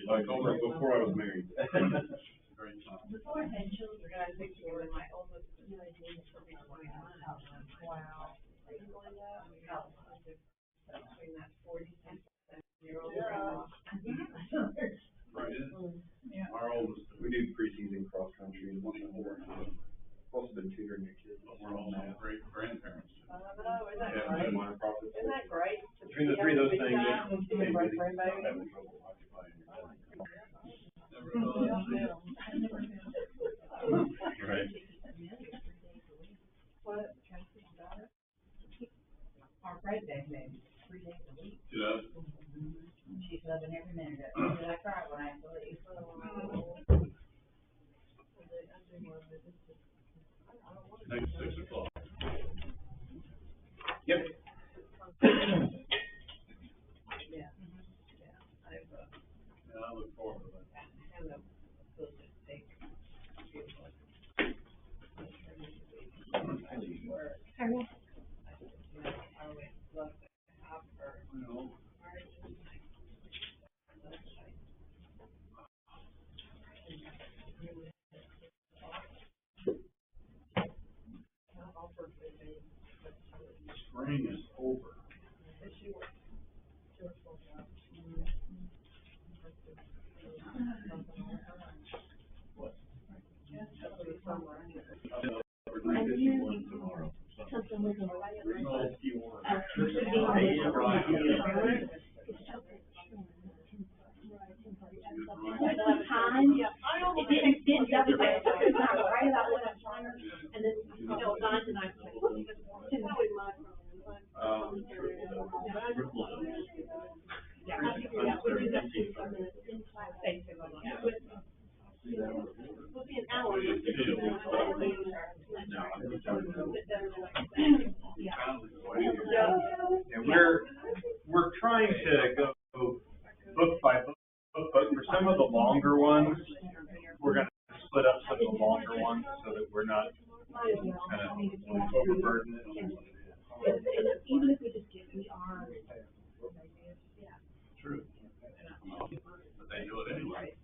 Like before I was married. Great time. Before I had children, I picked one of my oldest, you know, he was probably 29. Wow. Between that 40-year-old. Right. Yeah. Our oldest, We do preseason cross country and 24. Also been tutoring your kids. we're all now great grandparents. I know, isn't that Yeah, great? Minor profits. Isn't that great? Between the three of those things, Yeah. it's Having Having trouble occupying your time. Never know. Right. What? Our president, maybe 3 days a week. You know, She's loving every minute of it. I cry when I believe. next 6 o'clock. Yep. Yeah. And I look forward to that. You know, spring is over. What? For 351 tomorrow. Something with a, 351. time, it didn't double check, it's not right about what I'm trying, and then, you know, Don and I, it's probably my problem. Yeah, I figured out, we did that 45 minutes in class. We'll be an hour. And we're trying to go book by book, but for some of the longer ones, we're gonna split up some of the longer ones so that we're not kind of overburdened. Even if we just give me our. True. But they do it anyway.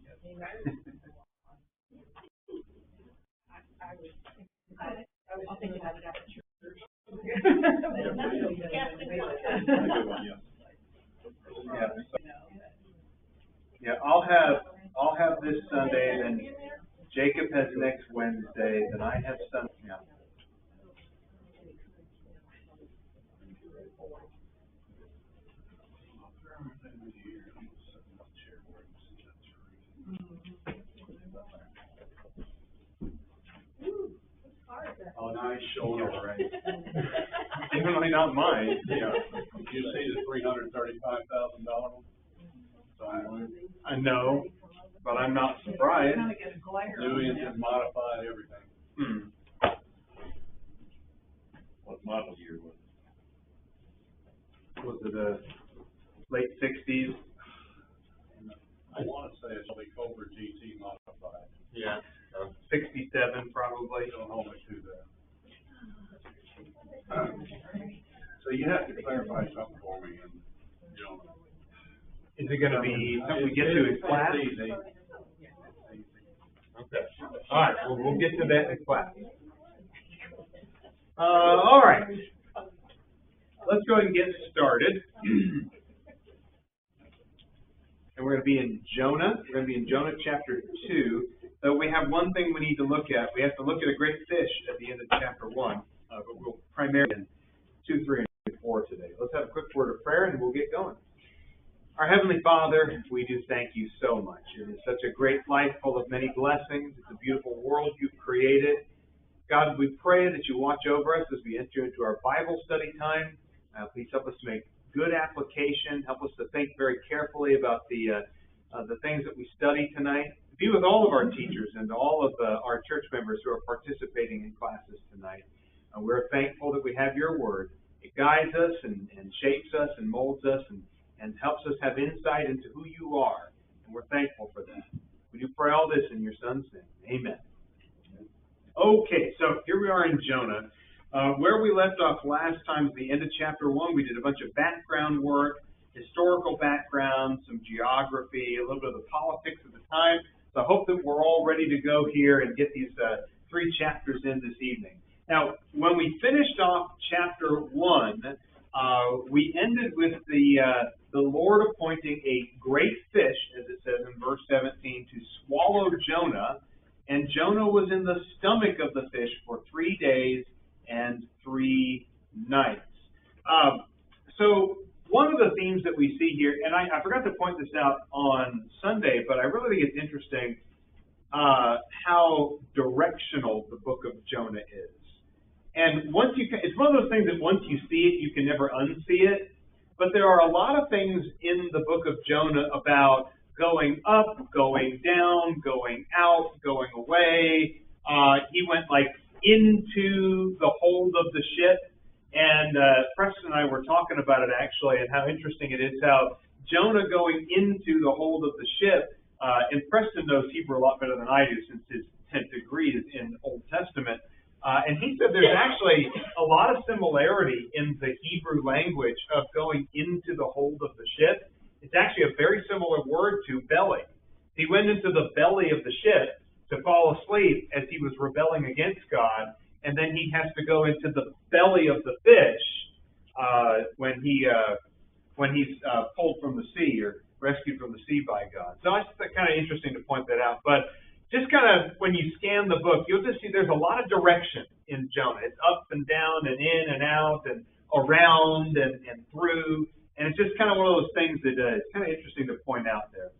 I'll think about it after church. Yeah, I'll have this Sunday, and then Jacob has next Wednesday, then I have Sunday. Yeah. Oh, nice shoulder, right? Definitely not mine, yeah. You see the $335,000? I know, but I'm not surprised. New engine, modified, everything. What model year was it? Was it the late 60s? I want to say it's probably Cobra GT modified. Yeah. 67 probably. Don't hold me to that. So you have to Clarify something for me, and, you know. Is it gonna be something we get to in class? It's easy. Okay. All right, well, we'll get to that in class. All right. Let's go ahead and get started. And we're going to be in Jonah. We're going to be in Jonah chapter 2. So we have one thing we need to look at. We have to look at a great fish at the end of chapter 1. But we'll primarily in 2, 3, and 4 today. Let's have a quick word of prayer and we'll get going. Our Heavenly Father, we do thank you so much. It is such a great life full of many blessings. It's a beautiful world you've created. God, we pray that you watch over us as we enter into our Bible study time. Please help us to make good application. Help us to think very carefully about the things that we study tonight. Be with all of our teachers and all of our church members who are participating in classes tonight. We're thankful that we have your word. It guides us and shapes us and molds us and helps us have insight into who you are. And we're thankful for that. We do pray all this in your Son's name. Amen. Okay, so here we are in Jonah. Where we left off last time at the end of chapter 1, we did a bunch of background work. historical background, some geography, a little bit of the politics of the time. So I hope that we're all ready to go here and get these 3 chapters in this evening. Now, when we finished off chapter 1, we ended with the Lord appointing a great fish, as it says in verse 17, to swallow Jonah. And Jonah was in the stomach of the fish for 3 days and 3 nights. So one of the themes that we see here, and I forgot to point this out on Sunday, but I really think it's interesting how directional the book of Jonah is. And it's one of those things that once you see it, you can never unsee it. But there are a lot of things in the book of Jonah about going up, going down, going out, going away. He went into the hold of the ship. And Preston and I were talking about it actually, and how interesting it is how Jonah going into the hold of the ship, and Preston knows Hebrew a lot better than I do since his 10th degree is in the Old Testament. And he said there's actually a lot of similarity in the Hebrew language of going into the hold of the ship. It's actually a very similar word to belly. He went into the belly of the ship to fall asleep as he was rebelling against God, and then he has to go into the belly of the fish when he's pulled from the sea or rescued from the sea by God. So it's kind of interesting to point that out. But just kind of, when you scan the book, you'll just see there's a lot of direction in Jonah. It's up and down and in and out and around and through. And it's just kind of one of those things that it's kind of interesting to point out there.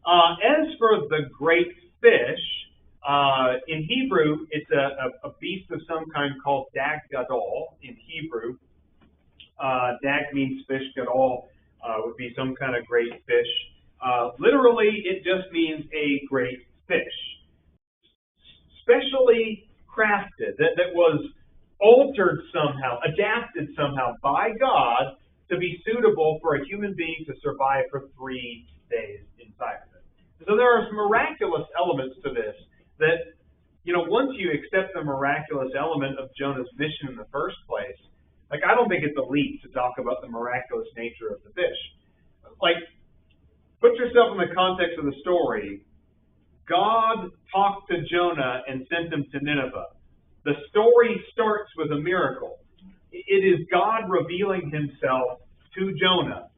As for the great fish, in Hebrew, it's a beast of some kind called dag gadol in Hebrew. Dag means fish, gadol would be some kind of great fish. Literally, it just means a great fish. Specially crafted, that was altered somehow, adapted somehow by God to be suitable for a human being to survive for 3 days inside of it. So there are some miraculous elements to this that, once you accept the miraculous element of Jonah's mission in the first place, I don't think it's a leap to talk about the miraculous nature of the fish. Put yourself in the context of the story. God talked to Jonah and sent him to Nineveh. The story starts with a miracle. It is God revealing himself to Jonah.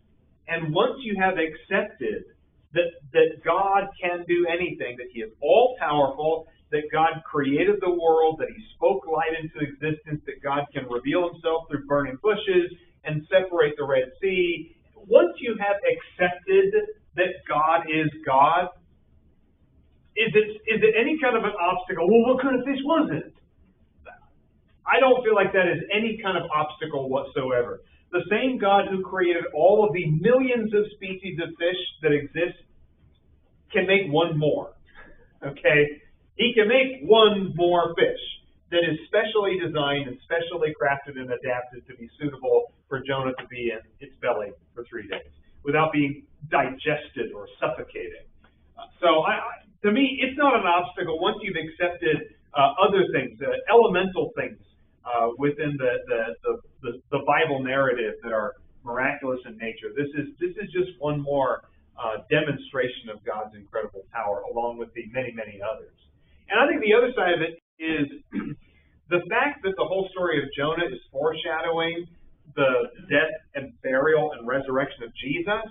And once you have accepted that God can do anything, that he is all-powerful, that God created the world, that he spoke light into existence, that God can reveal himself through burning bushes and separate the Red Sea. Once you have accepted that God is God, is it any kind of an obstacle? Well, what kind of fish was it? I don't feel like that is any kind of obstacle whatsoever. The same God who created all of the millions of species of fish that exist can make one more. Okay? He can make one more fish that is specially designed and specially crafted and adapted to be suitable for Jonah to be in its belly for 3 days without being digested or suffocating. So to me, it's not an obstacle once you've accepted other things, elemental things within the Bible narrative that are miraculous in nature. This is just one more demonstration of God's incredible power, along with the many, many others. And I think the other side of it is the fact that the whole story of Jonah is foreshadowing the death and burial and resurrection of Jesus.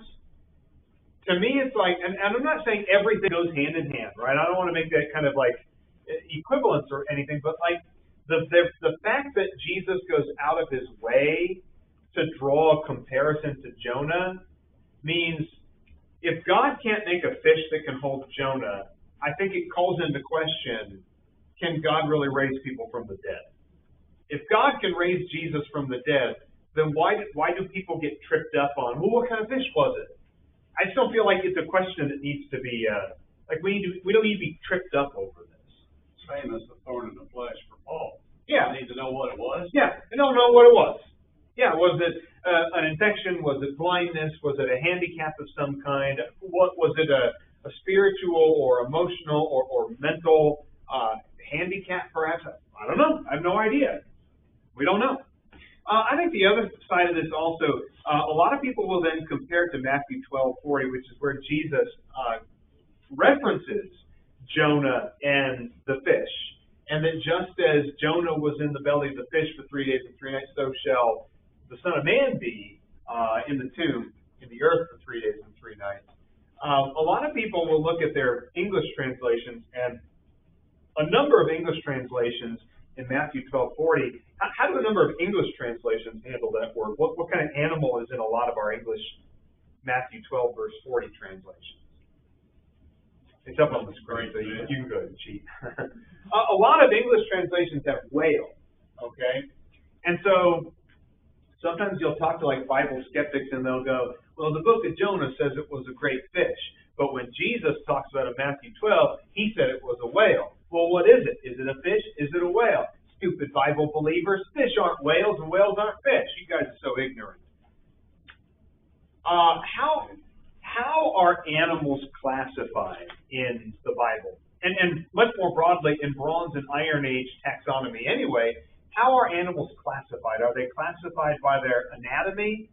To me, it's and I'm not saying everything goes hand in hand, right? I don't want to make that kind of equivalence or anything, but the fact that Jesus goes out of his way to draw a comparison to Jonah means if God can't make a fish that can hold Jonah, I think it calls into question, can God really raise people from the dead? If God can raise Jesus from the dead, then why do people get tripped up on, well, what kind of fish was it? I just don't feel like it's a question that needs to be, we don't need to be tripped up over this. Same as the thorn in the flesh for Paul. Yeah. You need to know what it was. Yeah, I don't know what it was. Yeah, was it an infection? Was it blindness? Was it a handicap of some kind? What was it? A spiritual or emotional or mental handicap, perhaps? I don't know. I have no idea. We don't know. I think the other side of this also, a lot of people will then compare it to Matthew 12:40, which is where Jesus references Jonah and the fish. And that just as Jonah was in the belly of the fish for 3 days and 3 nights, so shall the Son of Man be in the tomb, in the earth for 3 days and 3 nights. A lot of people will look at their English translations, and a number of English translations in Matthew 12:40. How do a number of English translations handle that word? What kind of animal is in a lot of our English Matthew 12 verse 40 translations? It's up on the screen, so you can go ahead and cheat. A lot of English translations have whale, okay? And so sometimes you'll talk to like Bible skeptics and they'll go, well, the book of Jonah says it was a great fish. But when Jesus talks about it in Matthew 12, he said it was a whale. Well, what is it? Is it a fish? Is it a whale? Stupid Bible believers. Fish aren't whales and whales aren't fish. You guys are so ignorant. How are animals classified in the Bible? And much more broadly, in Bronze and Iron Age taxonomy anyway, how are animals classified? Are they classified by their anatomy?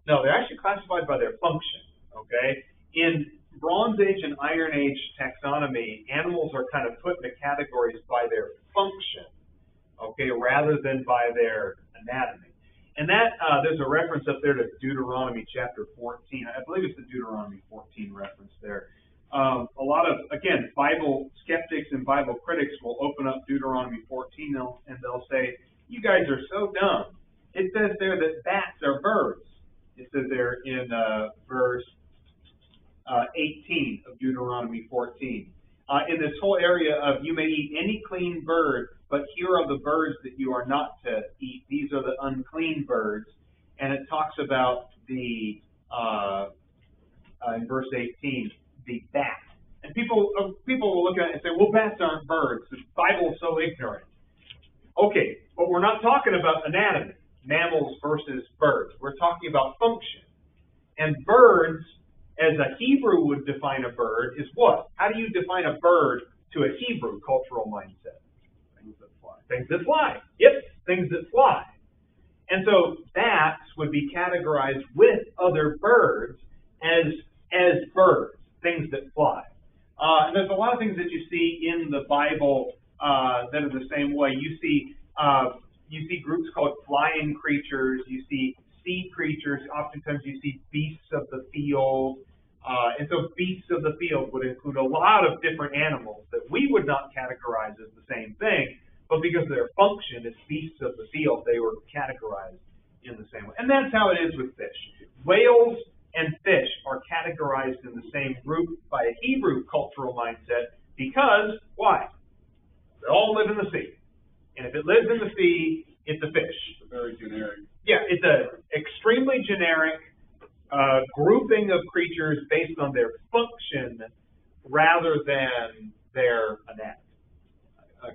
No, they're actually classified by their function, okay? In Bronze Age and Iron Age taxonomy, animals are kind of put into categories by their function, okay, rather than by their anatomy. And that, there's a reference up there to Deuteronomy chapter 14. I believe it's the Deuteronomy 14 reference there. A lot of, again, Bible skeptics and Bible critics will open up Deuteronomy 14 and they'll say, you guys are so dumb. It says there that bats are birds. It says there in verse 18 of Deuteronomy 14. In this whole area of you may eat any clean bird, but here are the birds that you are not to eat. These are the unclean birds. And it talks about the, in verse 18, the bat. And people will look at it and say, well, bats aren't birds. The Bible is so ignorant. Okay, but we're not talking about anatomy, mammals versus birds. We're talking about function. And birds, as a Hebrew would define a bird, is what? How do you define a bird to a Hebrew cultural mindset? Things that fly. Things that fly. Yep, things that fly. And so bats would be categorized with other birds as birds, things that fly. And there's a lot of things that you see in the Bible that are the same way. You see groups called flying creatures. You see sea creatures. Oftentimes you see beasts of the field. And so beasts of the field would include a lot of different animals that we would not categorize as the same thing, but because of their function as beasts of the field, they were categorized in the same way. And that's how it is with fish. Whales and fish are categorized in the same group by a Hebrew cultural mindset because, why? They all live in the sea. And if it lives in the sea, it's a fish. It's very generic. Yeah, it's an extremely generic grouping of creatures based on their function rather than their anatomy.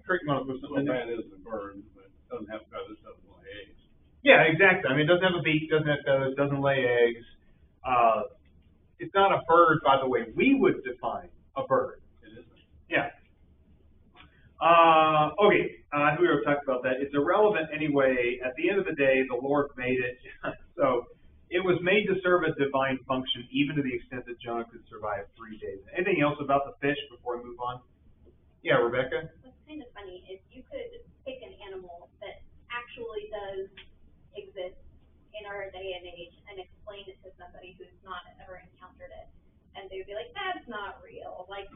Kirk, you want to put something in there? Well, bat is a bird, but it doesn't have feathers, doesn't lay eggs. Yeah, exactly. I mean, it doesn't have a beak, doesn't have feathers, doesn't lay eggs. It's not a bird, by the way we would define a bird. It isn't. Yeah. Okay, I think we already talked about that. It's irrelevant anyway. At the end of the day, the Lord made it. So it was made to serve a divine function, even to the extent that Jonah could survive 3 days. Anything else about the fish before we move on? Yeah, Rebecca? What's kind of funny is you could pick an animal that actually does exist in our day and age and explain it to somebody who's not ever encountered it. And they'd be like, that's not real. Like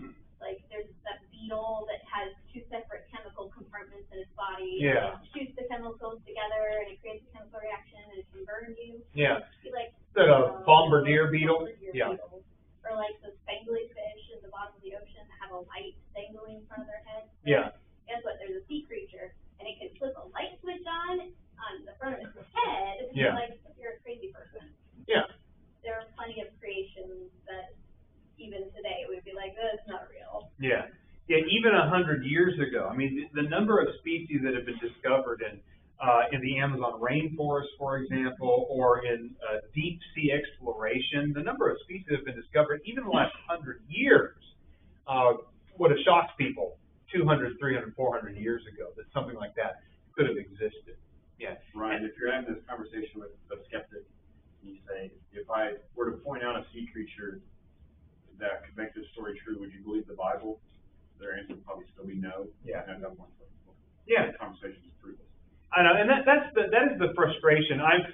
there's that beetle that has 2 separate chemical compartments in its body. Yeah. And it shoots the chemicals together and it creates a chemical reaction and it can burn you. Yeah. Be like, Is that a bombardier beetle? Bombardier Yeah. beetle. Or like those spangly fish in the bottom of the ocean that have a light dangling in front of their head. Yeah. Guess what? There's a sea creature and it can flip a light switch on the front of its head. Yeah. Like, you're a crazy person. Yeah. There are plenty of creations that even today would be like, that's not real. Yeah. Yeah, even 100 years ago. I mean, the number of species that have been discovered in the Amazon rainforest, for example, or in deep sea exploration, the number of species that have been discovered even in the last 100 years would have shocked people 200, 300, 400 years ago that something like that could have existed. Yeah. Right. And if you're having this conversation with a skeptic, and you say, if I were to point out a sea creature that could make this story true, would you believe the Bible? Their answer would probably still be no. Yeah. And at that point, Yeah. the conversation is fruitless. I know, and that is the frustration. I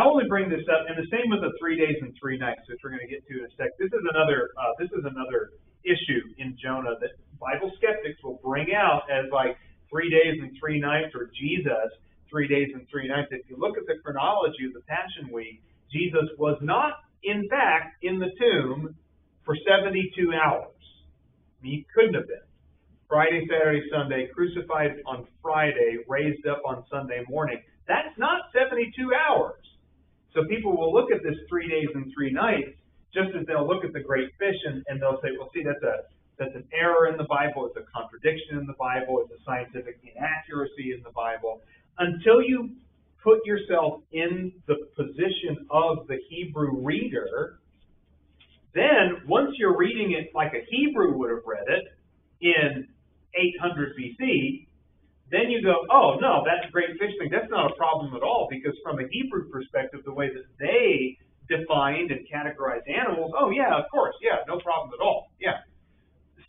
only bring this up, and the same with the 3 days and 3 nights, which we're going to get to in a sec. This is another issue in Jonah that Bible skeptics will bring out as like 3 days and 3 nights, or Jesus 3 days and 3 nights. If you look at the chronology of the Passion Week, Jesus was not, in fact, in the tomb for 72 hours. I mean, he couldn't have been. Friday, Saturday, Sunday, crucified on Friday, raised up on Sunday morning. That's not 72 hours. So people will look at this 3 days and 3 nights, just as they'll look at the great fish and they'll say, well, see, that's an error in the Bible, it's a contradiction in the Bible, it's a scientific inaccuracy in the Bible. Until you put yourself in the position of the Hebrew reader, then once you're reading it like a Hebrew would have read it in 800 BC, then you go, oh, no, that great fish thing, that's not a problem at all, because from a Hebrew perspective, the way that they defined and categorized animals, oh, yeah, of course, yeah, no problem at all, yeah.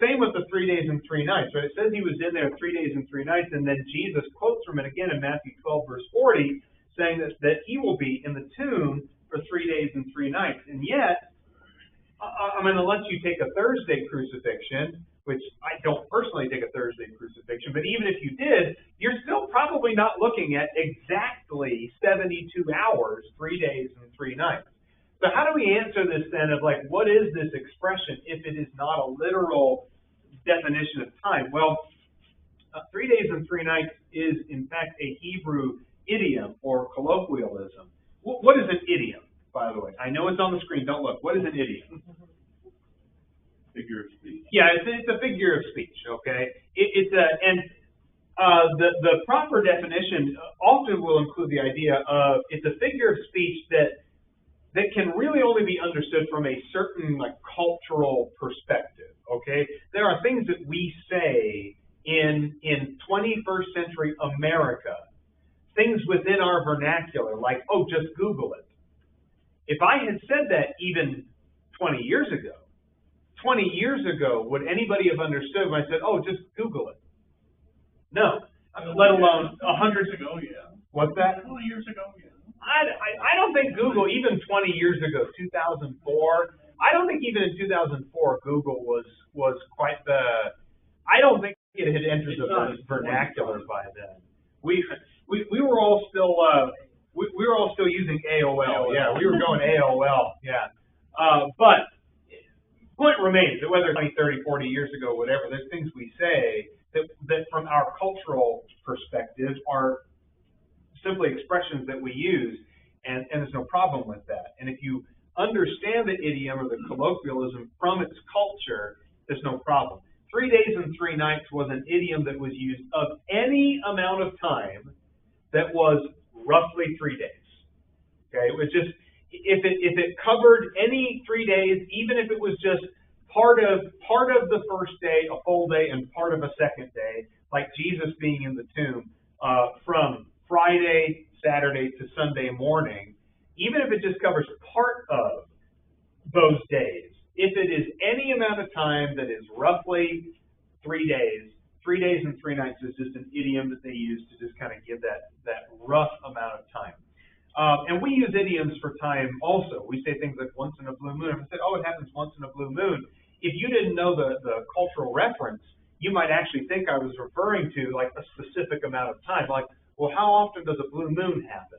Same with the 3 days and 3 nights, right? It says he was in there 3 days and 3 nights, and then Jesus quotes from it again in Matthew 12, verse 40, saying that he will be in the tomb for 3 days and 3 nights. And yet, I'm going to let you take a Thursday crucifixion, which I don't personally take a Thursday crucifixion, but even if you did, you're still probably not looking at exactly 72 hours, 3 days and 3 nights. So how do we answer this then of like, what is this expression if it is not a literal definition of time? Well, 3 days and 3 nights is in fact a Hebrew idiom or colloquialism. What is an idiom, by the way? I know it's on the screen, don't look. What is an idiom? Figure of speech. Yeah, it's a figure of speech, okay? The proper definition often will include the idea of it's a figure of speech that can really only be understood from a certain like cultural perspective, okay? There are things that we say in 21st century America, things within our vernacular, like, oh, just Google it. If I had said that even 20 years ago, would anybody have understood when I said, oh, just Google it? No, let alone 100 years ago, yeah. What's that? 20 years ago, yeah. I don't think Google, even 20 years ago, 2004, I don't think even in 2004 Google was quite I don't think it had entered the vernacular by then. We were all still we were all still using AOL. Yeah, we were going AOL. Yeah, but point remains that whether 20, 30, 40 years ago, whatever, there's things we say that from our cultural perspective are simply expressions that we use, and there's no problem with that. And if you understand the idiom or the colloquialism from its culture, there's no problem. 3 days and 3 nights was an idiom that was used of any amount of time that was roughly 3 days. Okay, it was just if it covered any 3 days, even if it was just part of the first day, a full day, and part of a second day, like Jesus being in the tomb from Friday, Saturday to Sunday morning, even if it just covers part of those days, if it is any amount of time that is roughly 3 days, 3 days and 3 nights is just an idiom that they use to just kind of give that rough amount of time. And we use idioms for time also. We say things like once in a blue moon. If I said, oh, it happens once in a blue moon, if you didn't know the cultural reference, you might actually think I was referring to like a specific amount of time. Like, well, how often does a blue moon happen?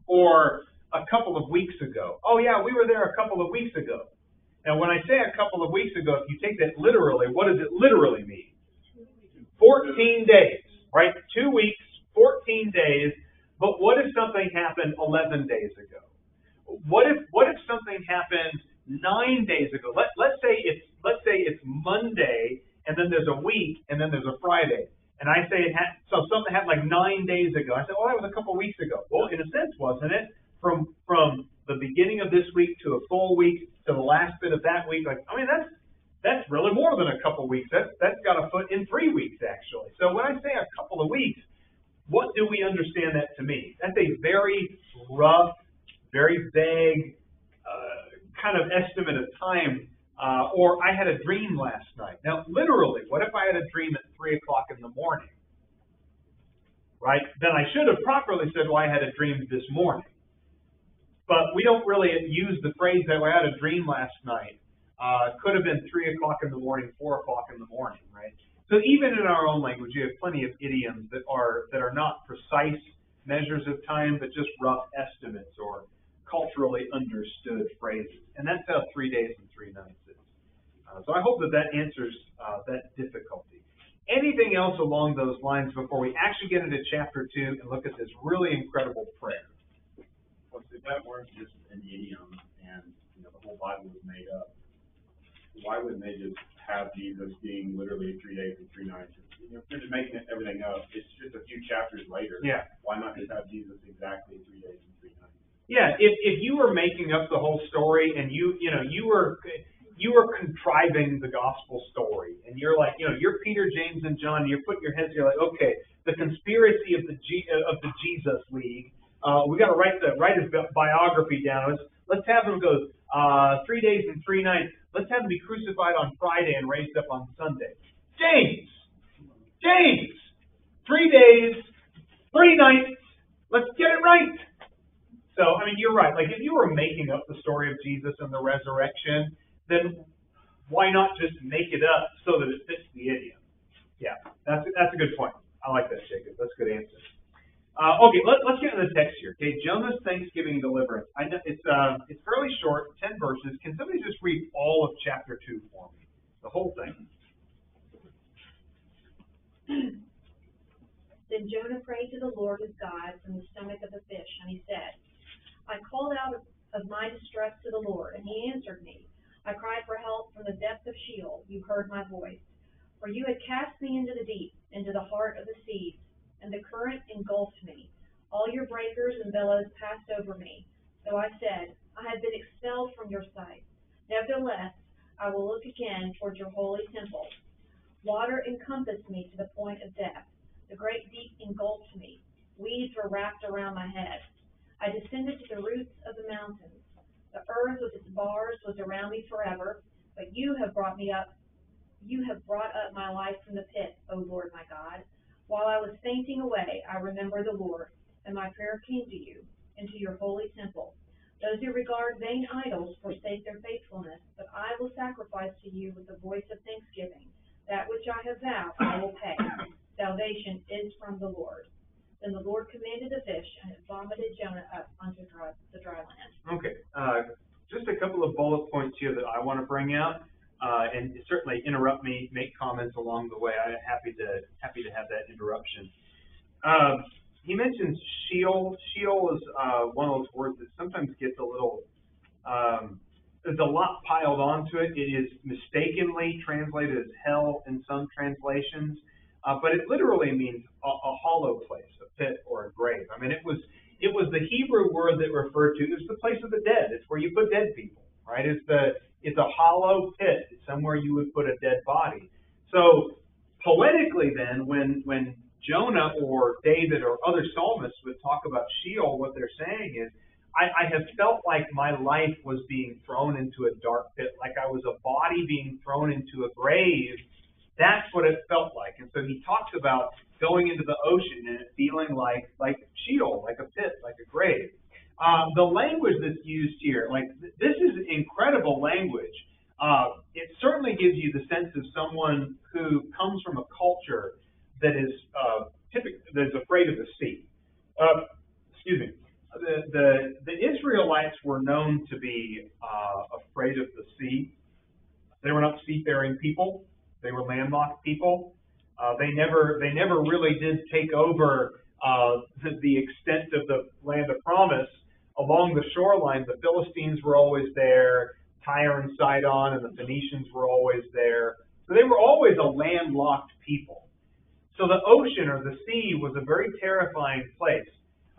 Or a couple of weeks ago. Oh, yeah, we were there a couple of weeks ago. Now, when I say a couple of weeks ago, if you take that literally, what does it literally mean? 14 days, right? 2 weeks, 14 days. But what if something happened 11 days ago? What if something happened 9 days ago? Let's say it's Monday, and then there's a week, and then there's a Friday. And I say so something happened like 9 days ago. I said, well, that was a couple of weeks ago. Well, in a sense, wasn't it? From the beginning of this week to a full week to the last bit of that week, like, I mean, that's really more than a couple of weeks. That's got a foot in 3 weeks, actually. So when I say a couple of weeks, what do we understand that to mean? That's a very rough, very vague kind of estimate of time. Or I had a dream last night. Now, literally, what if I had a dream at 3 o'clock in the morning? Right? Then I should have properly said, well, I had a dream this morning. But we don't really use the phrase that I had a dream last night. Could have been 3 o'clock in the morning, 4 o'clock in the morning, right? So even in our own language, you have plenty of idioms that are not precise measures of time, but just rough estimates or culturally understood phrases. And that's how 3 days and 3 nights is. So I hope that answers that difficulty. Anything else along those lines before we actually get into chapter 2 and look at this really incredible prayer? Well, if that weren't just an idiom and the whole Bible was made up, why wouldn't they just have Jesus being literally 3 days and 3 nights? If they're just making everything up, it's just a few chapters later. Yeah. Why not just have Jesus exactly 3 days and 3 nights? Yeah, if you were making up the whole story and you were contriving the gospel story and you're like, you're Peter, James, and John, and you're putting your heads together like, okay, the conspiracy of the Jesus League, we got to write his biography down. Let's have him go 3 days and 3 nights. Let's have him be crucified on Friday and raised up on Sunday. James, 3 days, 3 nights. Let's get it right. So, I mean, you're right. Like, if you were making up the story of Jesus and the resurrection, then why not just make it up so that it fits the idiom? Yeah, that's a good point. I like that, Jacob. That's a good answer. Okay, let's get into the text here. Okay, Jonah's Thanksgiving deliverance. I know it's fairly short, 10 verses. Can somebody just read all of chapter 2 for me? The whole thing. Then Jonah prayed to the Lord his God from the stomach of the fish, and he said, I called out of my distress to the Lord, and he answered me. I cried for help from the depth of Sheol. You heard my voice. For you had cast me into the deep, into the heart of the seas, and the current engulfed me. All your breakers and billows passed over me. So I said, I have been expelled from your sight. Nevertheless, I will look again towards your holy temple. Water encompassed me to the point of death. The great deep engulfed me. Weeds were wrapped around my head. I descended to the roots of the mountains. The earth with its bars was around me forever, but you have brought up my life from the pit, O Lord my God. While I was fainting away, I remembered the Lord, and my prayer came to you, into your holy temple. Those who regard vain idols forsake their faithfulness, but I will sacrifice to you with the voice of thanksgiving. That which I have vowed, I will pay. Salvation is from the Lord. Then the Lord commanded the fish, and it vomited Jonah up onto the dry land. Okay, just a couple of bullet points here that I want to bring out, and certainly interrupt me, make comments along the way. I'm happy to have that interruption. He mentions Sheol. Sheol is one of those words that sometimes gets a little. There's a lot piled onto it. It is mistakenly translated as hell in some translations. But it literally means a hollow place, a pit or a grave. I mean, it was the Hebrew word that referred to, it's the place of the dead. It's where you put dead people, right? It's a hollow pit. It's somewhere you would put a dead body. So poetically then, when Jonah or David or other psalmists would talk about Sheol, what they're saying is, I have felt like my life was being thrown into a dark pit, like I was a body being thrown into a grave. That's what it felt like. And so he talks about going into the ocean and it feeling like Sheol, like a pit, like a grave. The language that's used here, this is incredible language. It certainly gives you the sense of someone who comes from a culture that is that is afraid of the sea. Excuse me. The Israelites were known to be afraid of the sea. They were not seafaring people. They were landlocked people. They never really did take over the extent of the land of promise. Along the shoreline, the Philistines were always there, Tyre and Sidon, and the Phoenicians were always there. So they were always a landlocked people. So the ocean or the sea was a very terrifying place.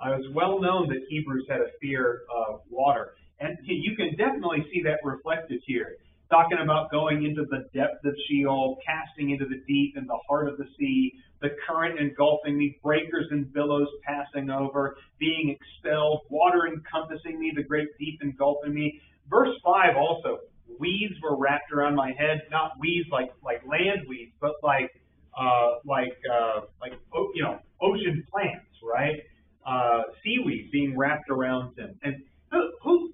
It was well known that Hebrews had a fear of water. And you can definitely see that reflected here. talking about going into the depth of Sheol, casting into the deep and the heart of the sea, the current engulfing me, breakers and billows passing over, being expelled, water encompassing me, the great deep engulfing me. Verse 5 also, weeds were wrapped around my head, not weeds like land weeds, but like ocean plants, right? Seaweed being wrapped around him. And who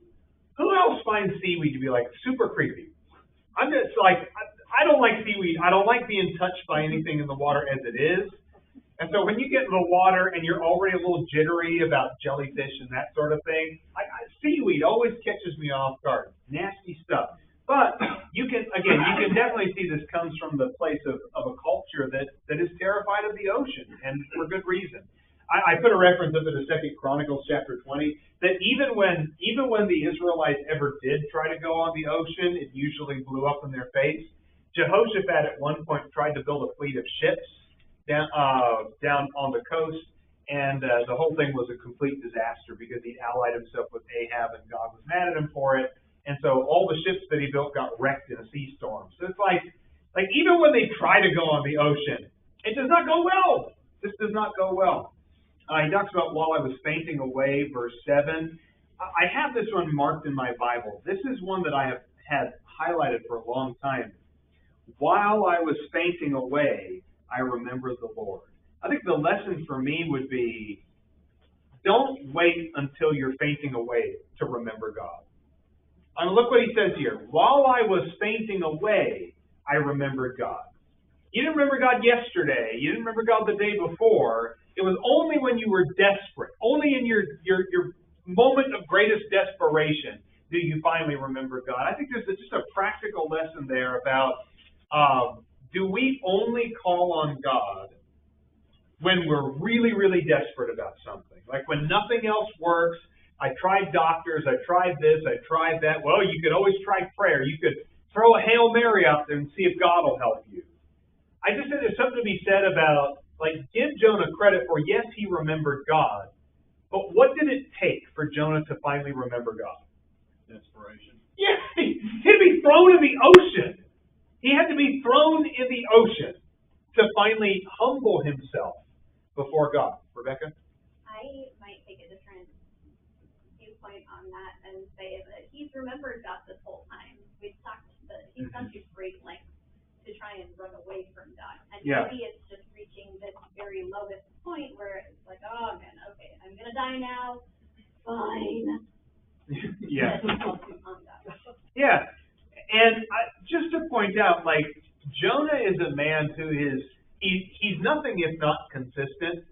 else finds seaweed to be like super creepy? I'm just like, I don't like seaweed. I don't like being touched by anything in the water as it is. And so when you get in the water and you're already a little jittery about jellyfish and that sort of thing, seaweed always catches me off guard. Nasty stuff. But you can definitely see this comes from the place of a culture that is terrified of the ocean, and for good reason. I put a reference up in the 2 Chronicles chapter 20 that even when the Israelites ever did try to go on the ocean, it usually blew up in their face. Jehoshaphat at one point tried to build a fleet of ships down on the coast, and the whole thing was a complete disaster because he allied himself with Ahab, and God was mad at him for it. And so all the ships that he built got wrecked in a sea storm. So it's like even when they try to go on the ocean, it does not go well. This does not go well. He talks about while I was fainting away, verse 7. I have this one marked in my Bible. This is one that I have had highlighted for a long time. While I was fainting away, I remembered the Lord. I think the lesson for me would be, don't wait until you're fainting away to remember God. I mean, look what he says here. While I was fainting away, I remembered God. You didn't remember God yesterday. You didn't remember God the day before. It was only when you were desperate, only in your moment of greatest desperation do you finally remember God. I think there's just a practical lesson there about do we only call on God when we're really, really desperate about something? Like when nothing else works. I tried doctors, I tried this, I tried that. Well, you could always try prayer. You could throw a Hail Mary out there and see if God will help you. I just think there's something to be said about, give Jonah credit for, yes, he remembered God, but what did it take for Jonah to finally remember God? Desperation. Yeah, he had to be thrown in the ocean. He had to be thrown in the ocean to finally humble himself before God. Rebecca? I might take a different viewpoint on that and say that he's remembered God this whole time. We've talked that he's gone to great lengths to try and run away from God. And maybe it's just reaching this very lowest point where it's like, oh man, okay, I'm going to die now. Fine. Yeah. Yeah. And just to point out, Jonah is a man who he's nothing if not consistent.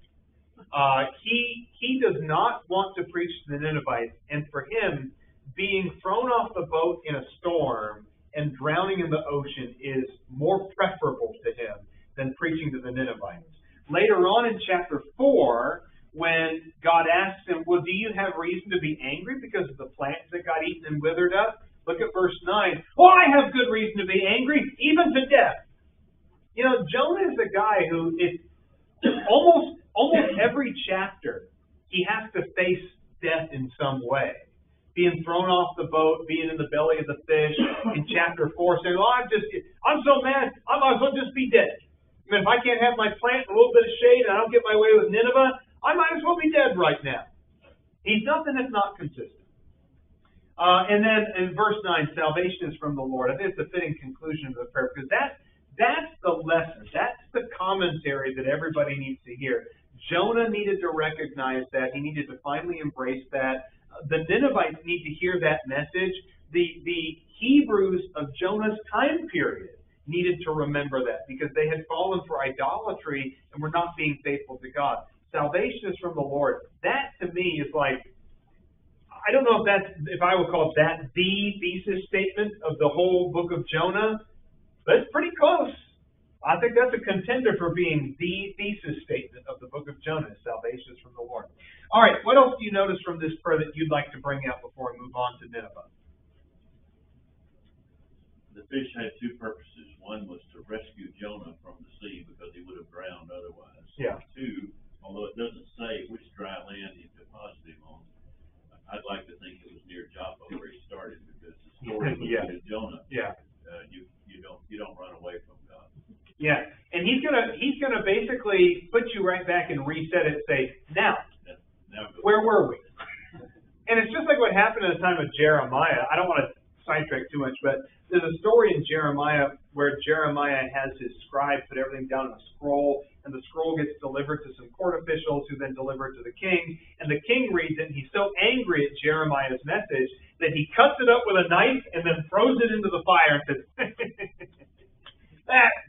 He does not want to preach to the Ninevites, and for him, being thrown off the boat in a storm and drowning in the ocean is more preferable to him than preaching to the Ninevites. Later on in chapter 4, when God asks him, well, do you have reason to be angry because of the plants that got eaten and withered up? Look at verse 9. Well, I have good reason to be angry, even to death. You know, Jonah is a guy who is almost every chapter, he has to face death in some way. Being thrown off the boat, being in the belly of the fish. In chapter 4, saying, I'm so mad, I might as well just be dead. I mean, if I can't have my plant and a little bit of shade and I don't get my way with Nineveh, I might as well be dead right now. He's nothing if not consistent. And then in verse 9, salvation is from the Lord. I think it's a fitting conclusion of the prayer, because that's the lesson. That's the commentary that everybody needs to hear. Jonah needed to recognize that. He needed to finally embrace that. The Ninevites need to hear that message. The Hebrews of Jonah's time period needed to remember that, because they had fallen for idolatry and were not being faithful to God. Salvation is from the Lord. That to me is I don't know if I would call that the thesis statement of the whole book of Jonah, but it's pretty close. I think that's a contender for being the thesis statement of the book of Jonah. Salvation is from the Lord. All right, what else do you notice from this prayer that you'd like to bring out before we move on to Nineveh? The fish had two purposes. One was to rescue Jonah from the sea because he would have drowned otherwise. Yeah. Two, although it doesn't say which dry land he deposited him on, I'd like to think it was near Joppa where he started, because the story included Jonah. Yeah. Yeah, and he's gonna basically put you right back and reset it and say, now, Now go. where were we? And it's just like what happened in the time of Jeremiah. I don't want to sidetrack too much, but there's a story in Jeremiah where Jeremiah has his scribe put everything down in a scroll, and the scroll gets delivered to some court officials who then deliver it to the king, and the king reads it, and he's so angry at Jeremiah's message that he cuts it up with a knife and then throws it into the fire and says,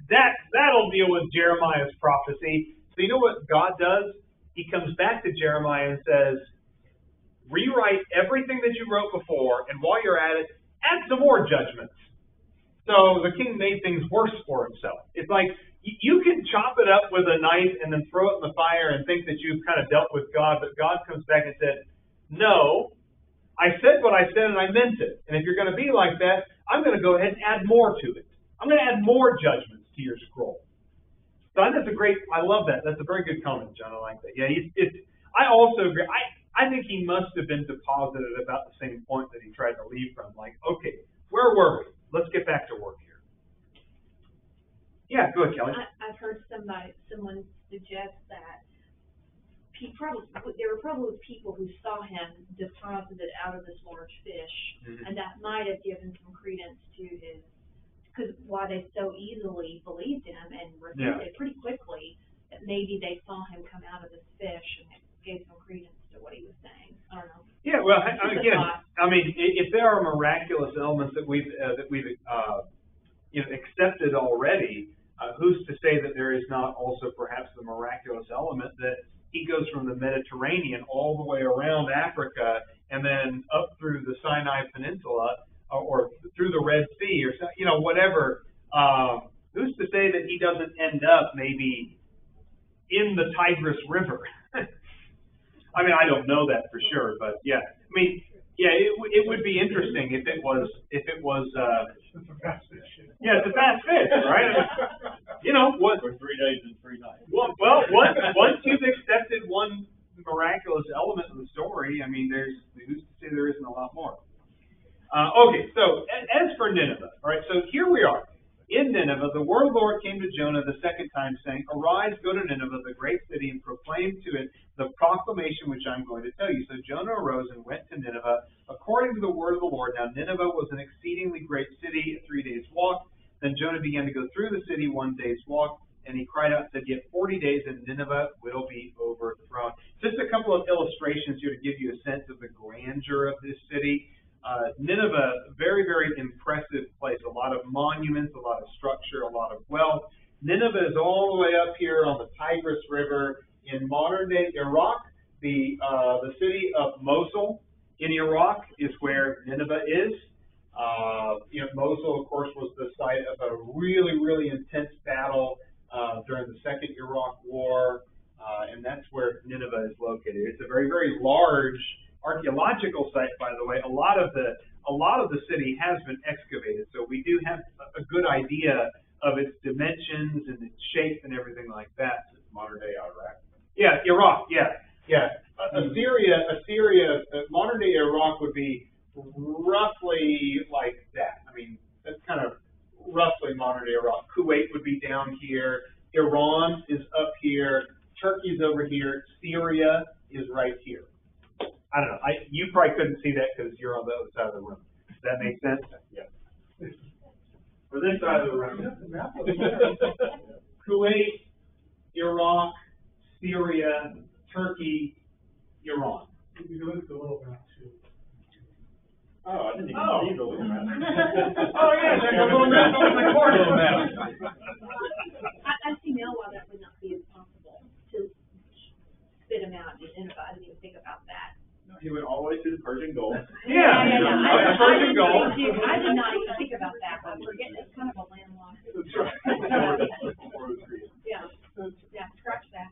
that'll deal with Jeremiah's prophecy. So you know what God does? He comes back to Jeremiah and says, rewrite everything that you wrote before, and while you're at it, add some more judgments. So the king made things worse for himself. It's like, you can chop it up with a knife and then throw it in the fire and think that you've kind of dealt with God, but God comes back and said, no, I said what I said and I meant it. And if you're going to be like that, I'm going to go ahead and add more to it. I'm going to add more judgments to your scroll. So that's I love that. That's a very good comment, John. I like that. Yeah, I also agree. I think he must have been deposited about the same point that he tried to leave from. Like, okay, where were we? Let's get back to work here. Yeah, go ahead, Kelly. I've heard someone suggest that there were probably people who saw him deposited out of this large fish, and that might have given some credence to because why they so easily believed him and received it pretty quickly, that maybe they saw him come out of this fish and it gave some credence to what he was saying. I don't know. Yeah, well, again, I mean, if there are miraculous elements that we've accepted already, who's to say that there is not also perhaps the miraculous element that he goes from the Mediterranean all the way around Africa and then up through the Sinai Peninsula or through the Red Sea or whatever. Who's to say that he doesn't end up maybe in the Tigris River? I mean, I don't know that for sure, but yeah. I mean, yeah, it would be interesting if it was It's a fast fish. yeah, it's a fast fish, right? What? For 3 days and 3 nights. Well, once you've accepted one miraculous element of the story, I mean, who's to say there isn't a lot more? Okay, so as for Nineveh, all right, so here we are. In Nineveh, the word of the Lord came to Jonah the second time, saying, arise, go to Nineveh, the great city, and proclaim to it the proclamation which I'm going to tell you. So Jonah arose and went to Nineveh, according to the word of the Lord. Now Nineveh was an exceedingly great city, a 3 days' walk. Then Jonah began to go through the city 1 day's walk, and he cried out and said, yet 40 days and Nineveh will be overthrown. Just a couple of illustrations here to give you a sense of the grandeur of this city. Nineveh, very, very impressive place. A lot of monuments, a lot of structure, a lot of wealth. Nineveh is all the way up here on the Tigris River in modern-day Iraq. The city of Mosul in Iraq is where Nineveh is. Mosul, of course, was the site of a really, really intense battle during the Second Iraq War, and that's where Nineveh is located. It's a very, very large archaeological site, by the way. A lot of the city has been excavated, so we do have a good idea of its dimensions and its shape and everything like that. Modern day Iraq. Yeah, Iraq. Yeah. Assyria, modern day Iraq would be roughly like that. I mean, that's kind of roughly modern day Iraq. Kuwait would be down here. Iran is up here. Turkey's over here. Syria is right here. I don't know. You probably couldn't see that because you're on the other side of the room. Does that make sense? Yeah. For this side of the room, Kuwait, Iraq, Syria, Turkey, Iran. You look at the little map too. Oh, I didn't even see the little map. Oh, yeah, there's a little map over the corner. I see now why that would not be impossible to spit him out in Nineveh. I didn't even think about that. No, he went all the way to the Persian Gulf. Yeah. Persian Gulf. I did not even think about that. I'm forgetting it's kind of a landlocked. Yeah, scratch that.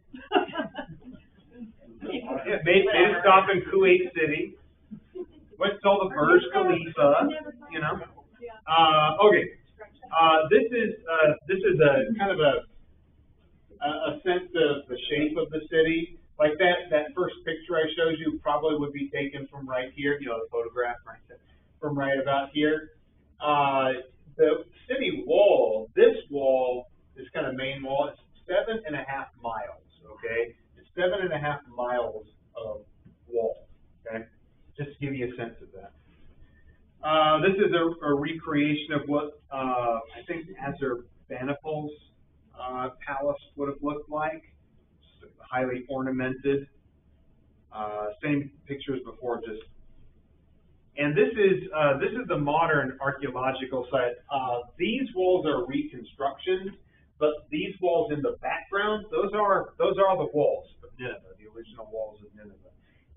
Yeah, made a stop in Kuwait City. Went to all the Burj Khalifa, Okay. This is a kind of a sense of the shape of the city. Like that first picture I showed you probably would be taken from right here, the photograph right there, from right about here. The city wall, this wall is kind of a recreation of what I think Assurbanipal's palace would have looked like. It's highly ornamented. Same picture as before, just. And this is the modern archaeological site. These walls are reconstructions, but these walls in the background, those are the walls of Nineveh, the original walls of Nineveh.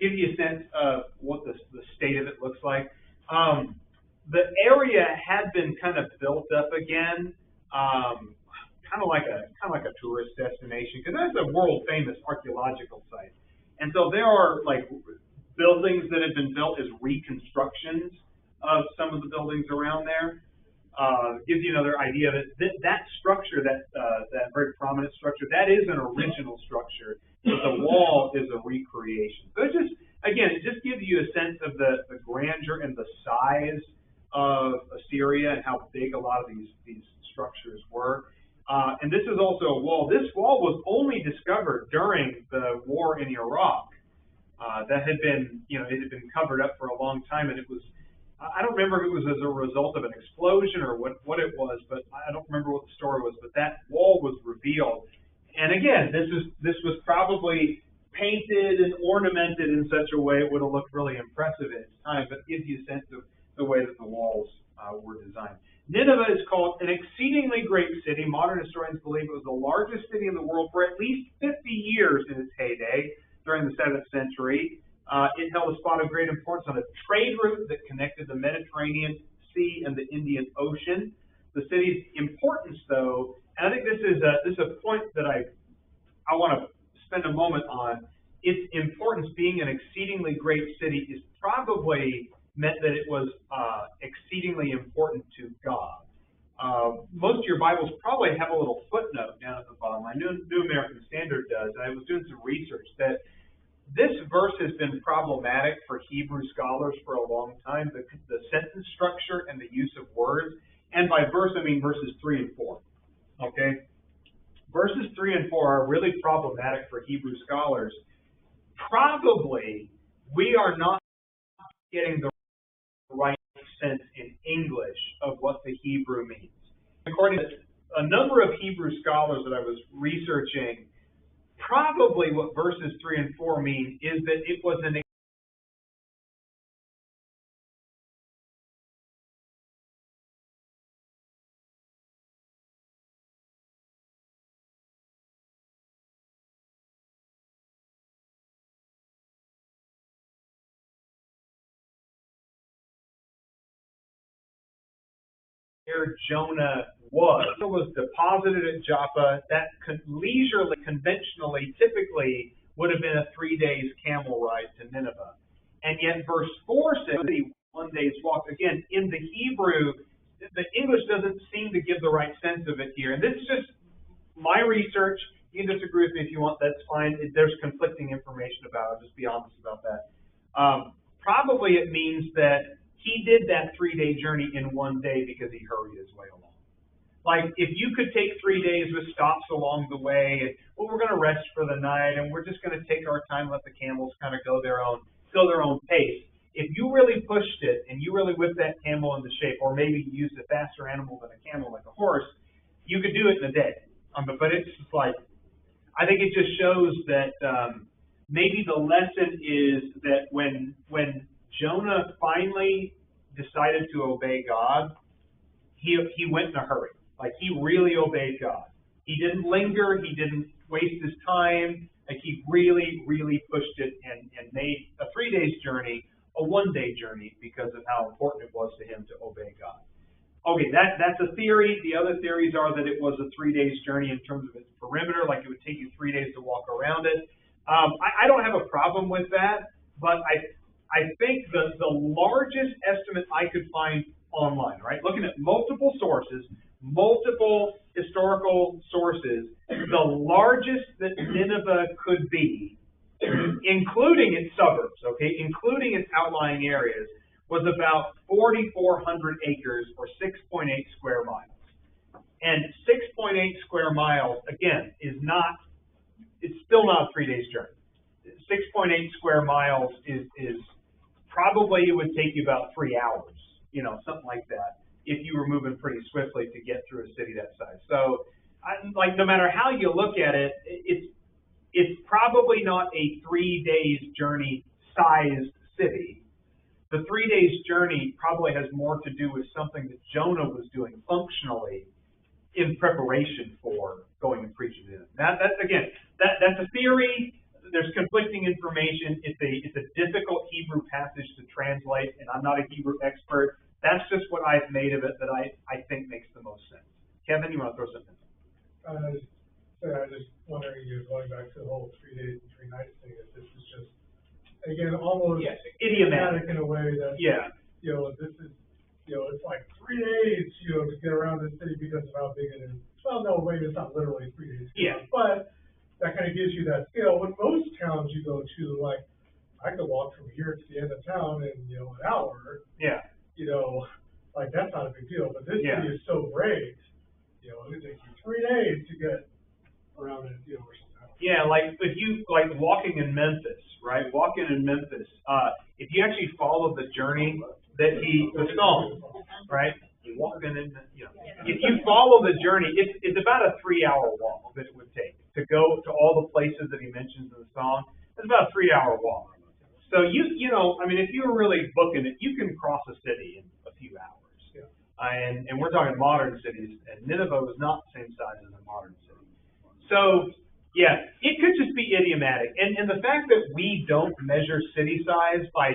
Give you a sense of what the state of it looks like. The area had been kind of built up again, kind of like a tourist destination, because that's a world famous archaeological site. And so there are like buildings that have been built as reconstructions of some of the buildings around there. Gives you another idea that structure, that very prominent structure, that is an original structure, but the wall is a recreation. So it just gives you a sense of the grandeur and the size of Assyria and how big a lot of these structures were. And this is also a wall. This wall was only discovered during the war in Iraq. That had been, it had been covered up for a long time, and it was, I don't remember if it was as a result of an explosion or what it was, but I don't remember what the story was, but that wall was revealed. And again, this was probably painted and ornamented in such a way it would have looked really impressive at its time, but it gives you a sense of the way that the walls were designed. Nineveh is called an exceedingly great city. Modern historians believe it was the largest city in the world for at least 50 years in its heyday during the 7th century. It held a spot of great importance on a trade route that connected the Mediterranean Sea and the Indian Ocean. The city's importance, though, and I think this is a point that I want to spend a moment on. Its importance, being an exceedingly great city, is probably meant that it was exceedingly important to God. Most of your Bibles probably have a little footnote down at the bottom. I New American Standard does. I was doing some research that this verse has been problematic for Hebrew scholars for a long time, the sentence structure and the use of words. And by verse, I mean verses 3 and 4. Okay? Verses 3 and 4 are really problematic for Hebrew scholars. Probably we are not getting the right sense in English of what the Hebrew means. According to a number of Hebrew scholars that I was researching, probably what verses 3 and 4 mean is that it was an where Jonah was. It was deposited at Joppa. That leisurely, conventionally, typically would have been a 3 days camel ride to Nineveh. And yet verse 4 says 1 day's walk. Again, in the Hebrew, the English doesn't seem to give the right sense of it here. And this is just my research. You can disagree with me if you want. That's fine. There's conflicting information about it. I'll just be honest about that. Probably it means that he did that 3 day journey in 1 day because he hurried his way along. Like, if you could take 3 days with stops along the way, and, well, we're going to rest for the night, and we're just going to take our time, let the camels kind of go their own pace. If you really pushed it, and you really whipped that camel into shape, or maybe you used a faster animal than a camel, like a horse, you could do it in a day. But it's just like, I think it just shows that maybe the lesson is that when Jonah finally decided to obey God, he went in a hurry. Like, he really obeyed God. He didn't linger. He didn't waste his time. Like, he really, really pushed it and made a 3 days journey a 1 day journey because of how important it was to him to obey God. Okay, that's a theory. The other theories are that it was a 3 days journey in terms of its perimeter, like it would take you 3 days to walk around it. I don't have a problem with that, but I think the largest estimate I could find online, right, looking at multiple sources, multiple historical sources, the largest that Nineveh could be, including its suburbs, okay, including its outlying areas, was about 4,400 acres or 6.8 square miles. And 6.8 square miles, again, it's still not a 3 days journey. 6.8 square miles is probably, it would take you about 3 hours, something like that, if you were moving pretty swiftly to get through a city that size. So, no matter how you look at it, it's probably not a 3 days journey sized city. The 3 days journey probably has more to do with something that Jonah was doing functionally in preparation for going and preaching to them. That's a theory. There's conflicting information. It's a difficult Hebrew passage to translate, and I'm not a Hebrew expert. That's just what I've made of it that I think makes the most sense. Kevin, you want to throw something? I was just wondering, going back to the whole 3 days and 3 nights thing, if this is just, again, almost idiomatic in a way that, this is, it's like 3 days, to get around the city because of how big it is. Well, no, maybe it's not literally 3 days. Yeah. But that kind of gives you that scale. When most towns you go to, like, I could walk from here to the end of town in, an hour. Yeah. Like, that's not a big deal. But this city is so great, it would take you 3 days to get around it, or something. Yeah, like if you walking in Memphis, right? Walking in Memphis, if you actually follow the journey that the song, right? Walking in, if you follow the journey, it's about a 3-hour walk that it would take to go to all the places that he mentions in the song. It's about a 3-hour walk. So if you were really booking it, you can cross a city in a few hours. Yeah. And we're talking modern cities, and Nineveh was not the same size as a modern city. So, yeah, it could just be idiomatic. And the fact that we don't measure city size by,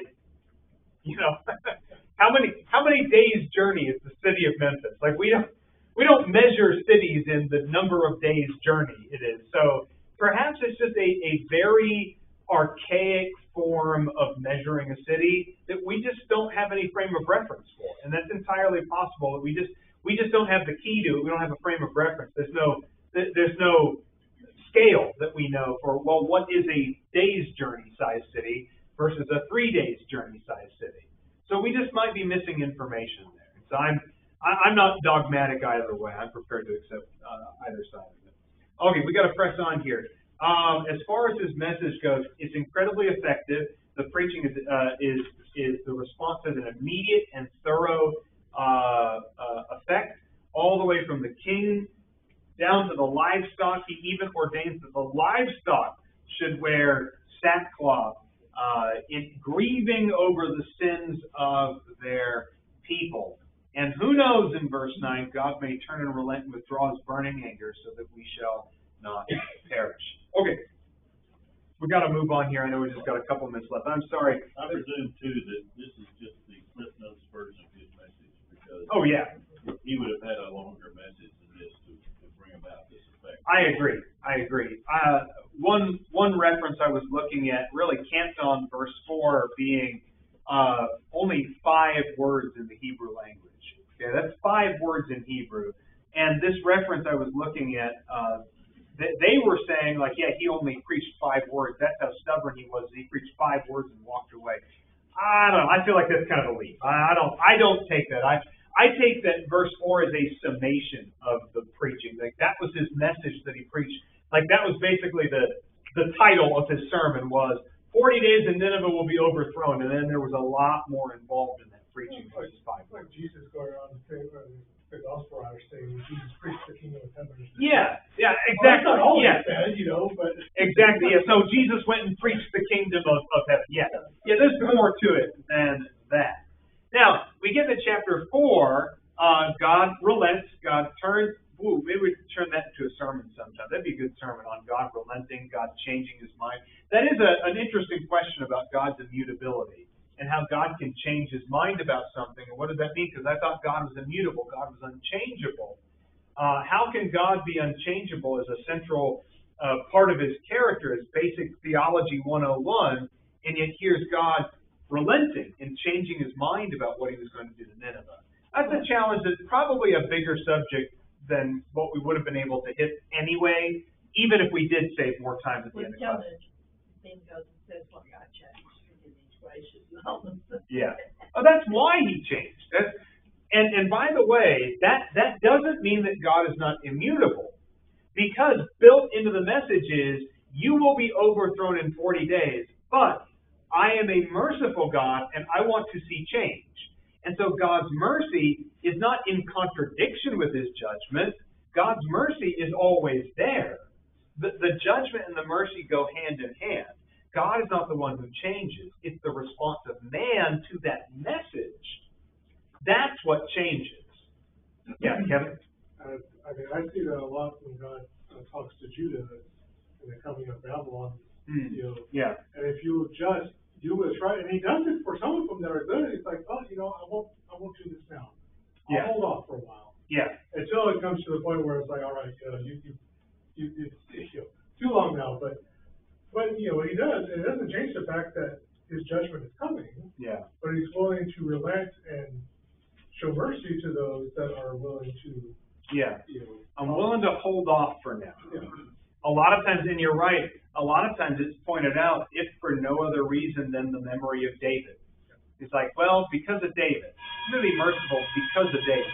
how many days journey is the city of Memphis? Like, we don't measure cities in the number of days journey it is. So perhaps it's just a very archaic form of measuring a city that we just don't have any frame of reference for. And that's entirely possible that we just don't have the key to it. We don't have a frame of reference. There's no scale that we know for, what is a day's journey size city versus a 3 days journey size city. So we just might be missing information there. So I'm not dogmatic either way. I'm prepared to accept either side of it. Okay, we got to press on here. As far as his message goes, it's incredibly effective. The preaching is the response has an immediate and thorough effect, all the way from the king down to the livestock. He even ordains that the livestock should wear sackcloth, in grieving over the sins of their people. And who knows, in verse 9, God may turn and relent and withdraw his burning anger so that we shall not perish. Okay, we got to move on here. I know we just got a couple minutes left. I'm sorry. I presume too that this is just the Cliff Notes version of his message, because he would have had a longer message than this to bring about this effect. I agree. One reference I was looking at really camped on verse 4 being only 5 words in the Hebrew language. Okay, that's 5 words in Hebrew. And this reference I was looking at, they were saying, like, he only preached 5 words. That's how stubborn he was. He preached 5 words and walked away. I don't know. I feel like that's kind of a leap. I don't take that. I take that verse 4 as a summation of the preaching. Like, that was his message that he preached. Like, that was basically the title of his sermon was 40 days and Nineveh will be overthrown. And then there was a lot more involved in that preaching. Like Jesus going around and saying, the gospel writer saying, Jesus preached the kingdom of heaven. Yeah, exactly. Well, said, but exactly. Yeah. So Jesus went and preached the kingdom of heaven. Yeah. There's more to it than that. Now we get to chapter 4. God relents. God turns. Maybe we could turn that into a sermon sometime. That'd be a good sermon on God relenting, God changing his mind. That is an interesting question about God's immutability and how God can change his mind about something. And what does that mean? Because I thought God was immutable. God was unchangeable. How can God be unchangeable as a central part of his character, as basic theology 101, and yet here's God relenting and changing his mind about what he was going to do to Nineveh? That's a challenge that's probably a bigger subject than what we would have been able to hit anyway, even if we did save more time at the end of class. Then goes and says, well, God changed in these gracious and all of them. Yeah. Oh, that's why he changed. And by the way, that doesn't mean that God is not immutable, because built into the message is, you will be overthrown in 40 days, but I am a merciful God and I want to see change. And so God's mercy is not in contradiction with his judgment. God's mercy is always there. The judgment and the mercy go hand in hand. God is not the one who changes. It's the response of man to that message. That's what changes. Yeah, Kevin? I mean, I see that a lot when God talks to Judah in the coming of Babylon. You know, Yeah. and if you just do what's right, and he does it for some of them that are good. It's like, oh, you know, I won't do this now. I'll hold off for a while. Yeah. Until it comes to the point where it's like, all right, you too long now. But you know, he does. It doesn't change the fact that his judgment is coming. Yeah. But he's willing to relent and show mercy to those that are willing to. Yeah. You know, I'm willing to hold off for now. Yeah. A lot of times, and you're right, a lot of times it's pointed out, if for no other reason than the memory of David. It's like, well, because of David. I'm going to be merciful because of David.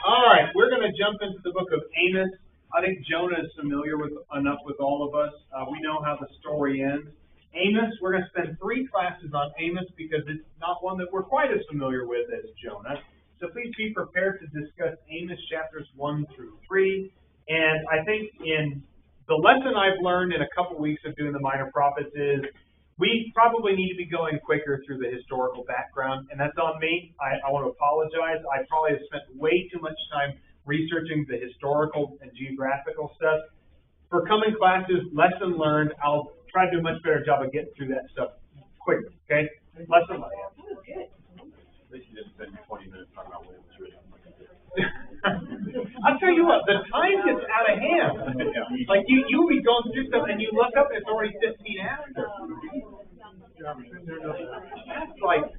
All right, we're going to jump into the book of Amos. I think Jonah is familiar enough with all of us. We know how the story ends. Amos, we're going to spend 3 classes on Amos because it's not one that we're quite as familiar with as Jonah. So please be prepared to discuss Amos chapters 1 through 3. And I think in the lesson I've learned in a couple weeks of doing the Minor Prophets is we probably need to be going quicker through the historical background, and that's on me. I want to apologize. I probably have spent way too much time researching the historical and geographical stuff. For coming classes, lesson learned, I'll try to do a much better job of getting through that stuff quicker, okay? Lesson learned. At least you didn't spend 20 minutes talking about when it was written. I'll tell you what, the time gets out of hand. Like you'll be going through stuff and you look up and it's already 15 after. That's like